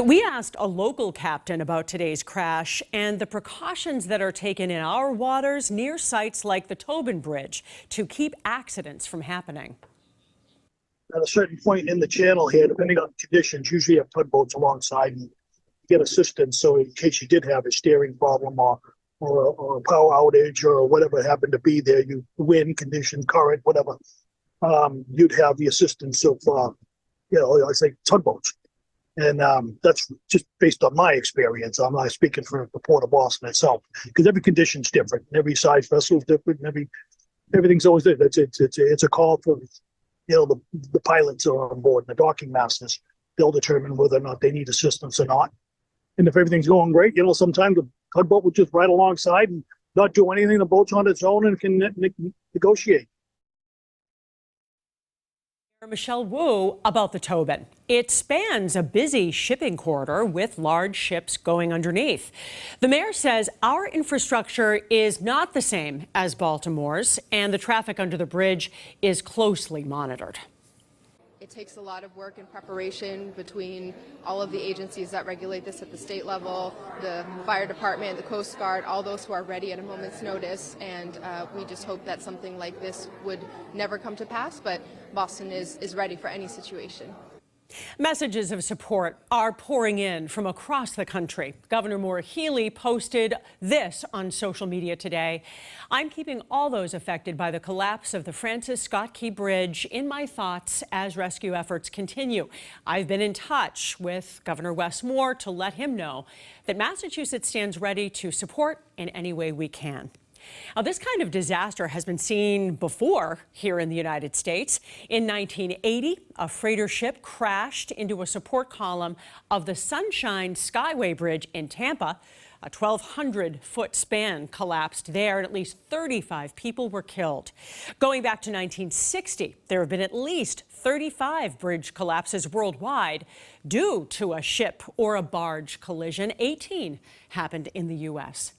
We asked a local captain about today's crash and the precautions that are taken in our waters near sites like the Tobin Bridge to keep accidents from happening. At a certain point in the channel here, depending on conditions, usually you have tugboats alongside and get assistance. So in case you did have a steering problem or a power outage or whatever happened to be there, you wind condition, current, whatever, you'd have the assistance of, I say tugboats. And that's just based on my experience. I'm not speaking for the Port of Boston itself, because every condition's different. Every size vessel is different. And everything's always there. It's a call for, the pilots are on board, and the docking masters. They'll determine whether or not they need assistance or not. And if everything's going great, sometimes the tugboat will just ride alongside and not do anything. The boat's on its own and can negotiate. Michelle Wu about the Tobin. It spans a busy shipping corridor with large ships going underneath. The mayor says our infrastructure is not the same as Baltimore's, and the traffic under the bridge is closely monitored. It takes a lot of work and preparation between all of the agencies that regulate this at the state level, the fire department, the Coast Guard, all those who are ready at a moment's notice. And we just hope that something like this would never come to pass, but Boston is ready for any situation. Messages of support are pouring in from across the country. Governor Maura Healey posted this on social media today. I'm keeping all those affected by the collapse of the Francis Scott Key Bridge in my thoughts as rescue efforts continue. I've been in touch with Governor Wes Moore to let him know that Massachusetts stands ready to support in any way we can. Now, this kind of disaster has been seen before here in the United States. In 1980, a freighter ship crashed into a support column of the Sunshine Skyway Bridge in Tampa. A 1,200-foot span collapsed there, and at least 35 people were killed. Going back to 1960, there have been at least 35 bridge collapses worldwide due to a ship or a barge collision. 18 happened in the U.S.